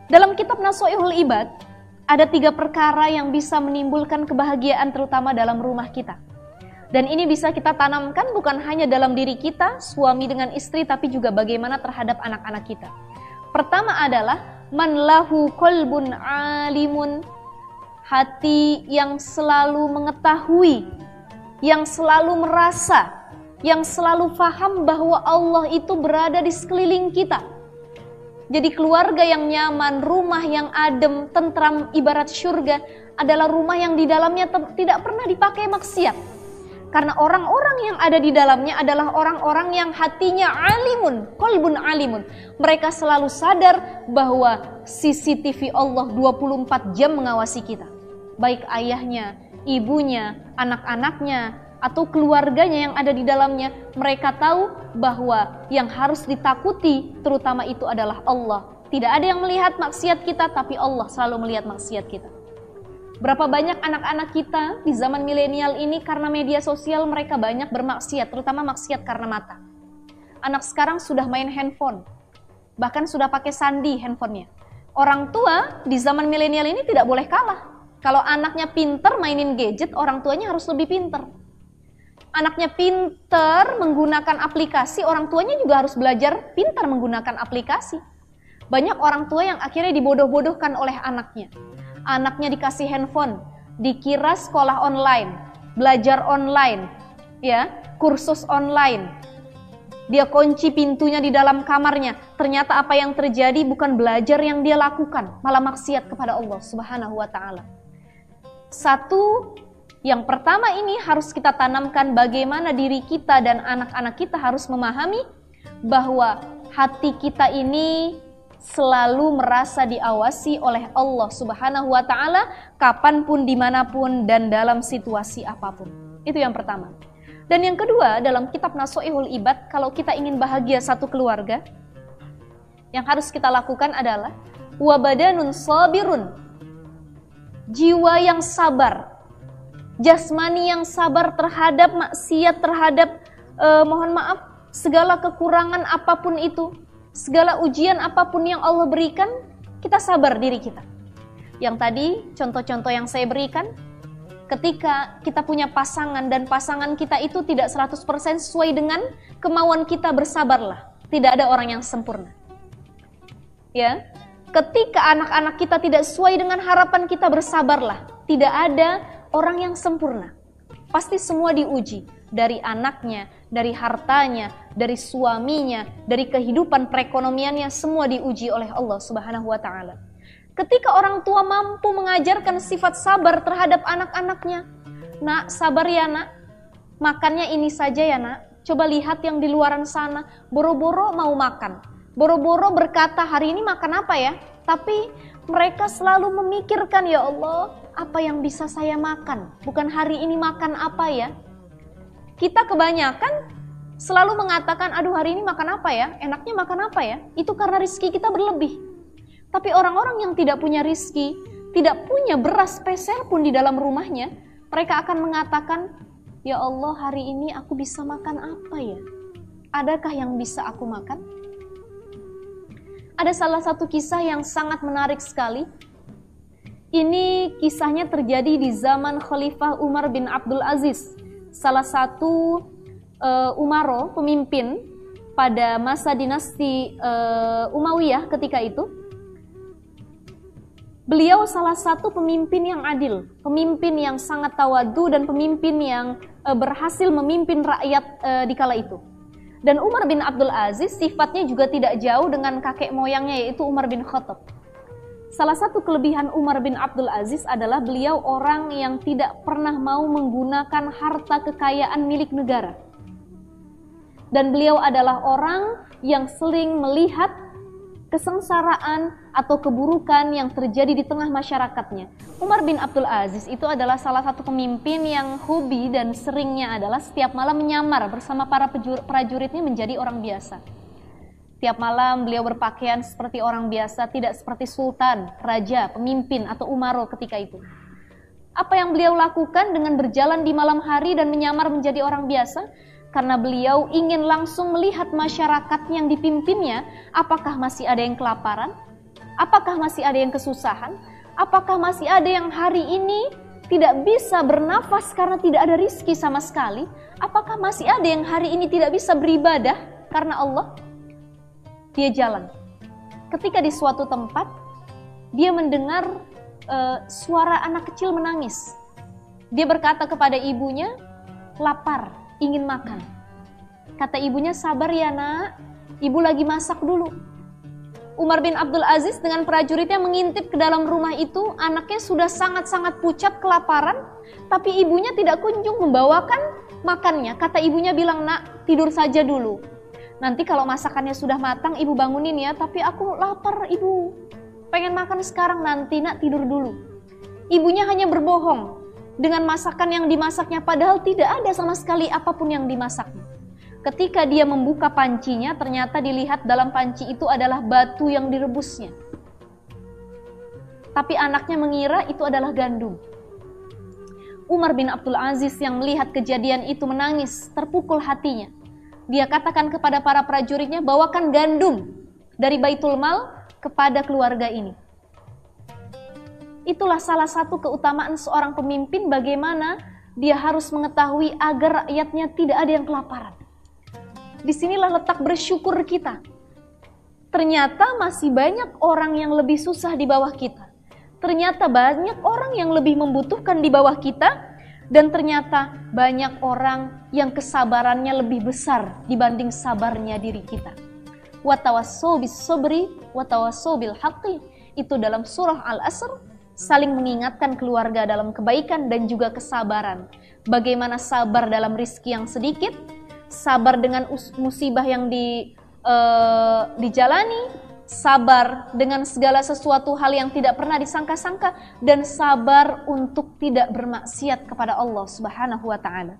Dalam kitab Nasha'ihul Ibad, ada 3 perkara yang bisa menimbulkan kebahagiaan terutama dalam rumah kita. Dan ini bisa kita tanamkan bukan hanya dalam diri kita, suami dengan istri, tapi juga bagaimana terhadap anak-anak kita. Pertama adalah man lahu qalbun alimun, hati yang selalu mengetahui, yang selalu merasa, yang selalu paham bahwa Allah itu berada di sekeliling kita. Jadi keluarga yang nyaman, rumah yang adem, tentram, ibarat surga adalah rumah yang di dalamnya tidak pernah dipakai maksiat. Karena orang-orang yang ada di dalamnya adalah orang-orang yang hatinya alimun, qalbun alimun. Mereka selalu sadar bahwa CCTV Allah 24 jam mengawasi kita. Baik ayahnya, ibunya, anak-anaknya, atau keluarganya yang ada di dalamnya, mereka tahu bahwa yang harus ditakuti terutama itu adalah Allah. Tidak ada yang melihat maksiat kita, tapi Allah selalu melihat maksiat kita. Berapa banyak anak-anak kita di zaman milenial ini karena media sosial mereka banyak bermaksiat, terutama maksiat karena mata. Anak sekarang sudah main handphone, bahkan sudah pakai sandi handphonenya. Orang tua di zaman milenial ini tidak boleh kalah. Kalau anaknya pinter mainin gadget, orang tuanya harus lebih pinter. Anaknya pintar menggunakan aplikasi, orang tuanya juga harus belajar pintar menggunakan aplikasi. Banyak orang tua yang akhirnya dibodoh-bodohkan oleh anaknya. Anaknya dikasih handphone, dikira sekolah online, belajar online, ya, kursus online. Dia kunci pintunya di dalam kamarnya. Ternyata apa yang terjadi bukan belajar yang dia lakukan, malah maksiat kepada Allah Subhanahu wa taala. Yang pertama ini harus kita tanamkan bagaimana diri kita dan anak-anak kita harus memahami bahwa hati kita ini selalu merasa diawasi oleh Allah Subhanahu wa taala kapanpun, dimanapun, dan dalam situasi apapun. Itu yang pertama. Dan yang kedua, dalam kitab Nasha'ihul Ibad, kalau kita ingin bahagia satu keluarga, yang harus kita lakukan adalah wabadanun sabirun, jiwa yang sabar, jasmani yang sabar terhadap maksiat, terhadap segala kekurangan apapun itu, segala ujian apapun yang Allah berikan, kita sabar diri kita. Yang tadi contoh-contoh yang saya berikan, ketika kita punya pasangan dan pasangan kita itu tidak 100% sesuai dengan kemauan kita, bersabarlah. Tidak ada orang yang sempurna. Ya, ketika anak-anak kita tidak sesuai dengan harapan kita, bersabarlah. Tidak ada orang yang sempurna. Pasti semua diuji. Dari anaknya, dari hartanya, dari suaminya, dari kehidupan perekonomiannya, semua diuji oleh Allah Subhanahu wa taala. Ketika orang tua mampu mengajarkan sifat sabar terhadap anak-anaknya, nak, sabar ya nak, makannya ini saja ya nak, coba lihat yang di luaran sana, boro-boro mau makan, boro-boro berkata hari ini makan apa ya, tapi mereka selalu memikirkan, ya Allah, apa yang bisa saya makan, bukan hari ini makan apa ya. Kita kebanyakan selalu mengatakan, aduh hari ini makan apa ya, enaknya makan apa ya, itu karena rezeki kita berlebih. Tapi orang-orang yang tidak punya rezeki, tidak punya beras peser pun di dalam rumahnya, mereka akan mengatakan, ya Allah hari ini aku bisa makan apa ya, adakah yang bisa aku makan? Ada salah satu kisah yang sangat menarik sekali. Ini kisahnya terjadi di zaman Khalifah Umar bin Abdul Aziz, salah satu Umaro, pemimpin pada masa dinasti Umayyah ketika itu. Beliau salah satu pemimpin yang adil, pemimpin yang sangat tawadu, dan pemimpin yang berhasil memimpin rakyat di kala itu. Dan Umar bin Abdul Aziz sifatnya juga tidak jauh dengan kakek moyangnya, yaitu Umar bin Khattab. Salah satu kelebihan Umar bin Abdul Aziz adalah beliau orang yang tidak pernah mau menggunakan harta kekayaan milik negara. Dan beliau adalah orang yang sering melihat kesengsaraan atau keburukan yang terjadi di tengah masyarakatnya. Umar bin Abdul Aziz itu adalah salah satu pemimpin yang hobi dan seringnya adalah setiap malam menyamar bersama para prajuritnya menjadi orang biasa. Tiap malam beliau berpakaian seperti orang biasa, tidak seperti sultan, raja, pemimpin atau umaro ketika itu. Apa yang beliau lakukan dengan berjalan di malam hari dan menyamar menjadi orang biasa? Karena beliau ingin langsung melihat masyarakat yang dipimpinnya, apakah masih ada yang kelaparan? Apakah masih ada yang kesusahan? Apakah masih ada yang hari ini tidak bisa bernafas karena tidak ada rizki sama sekali? Apakah masih ada yang hari ini tidak bisa beribadah karena Allah? Dia jalan. Ketika di suatu tempat, dia mendengar suara anak kecil menangis. Dia berkata kepada ibunya, lapar, ingin makan. Kata ibunya, sabar ya nak, ibu lagi masak dulu. Umar bin Abdul Aziz dengan prajuritnya mengintip ke dalam rumah itu, anaknya sudah sangat-sangat pucat kelaparan, tapi ibunya tidak kunjung membawakan makannya. Kata ibunya bilang, nak, tidur saja dulu. Nanti kalau masakannya sudah matang, ibu bangunin ya, tapi aku lapar ibu. Pengen makan sekarang, nanti nak tidur dulu. Ibunya hanya berbohong dengan masakan yang dimasaknya, padahal tidak ada sama sekali apapun yang dimasaknya. Ketika dia membuka pancinya, ternyata dilihat dalam panci itu adalah batu yang direbusnya. Tapi anaknya mengira itu adalah gandum. Umar bin Abdul Aziz yang melihat kejadian itu menangis, terpukul hatinya. Dia katakan kepada para prajuritnya, bawakan gandum dari Baitul Mal kepada keluarga ini. Itulah salah satu keutamaan seorang pemimpin, bagaimana dia harus mengetahui agar rakyatnya tidak ada yang kelaparan. Disinilah letak bersyukur kita. Ternyata masih banyak orang yang lebih susah di bawah kita. Ternyata banyak orang yang lebih membutuhkan di bawah kita. Dan ternyata banyak orang yang kesabarannya lebih besar dibanding sabarnya diri kita. Wa tawassau bis sabri wa tawassau bil haqqi. Itu dalam surah Al-Asr, saling mengingatkan keluarga dalam kebaikan dan juga kesabaran. Bagaimana sabar dalam rizki yang sedikit, sabar dengan musibah yang dijalani, sabar dengan segala sesuatu hal yang tidak pernah disangka-sangka, dan sabar untuk tidak bermaksiat kepada Allah Subhanahu wa ta'ala.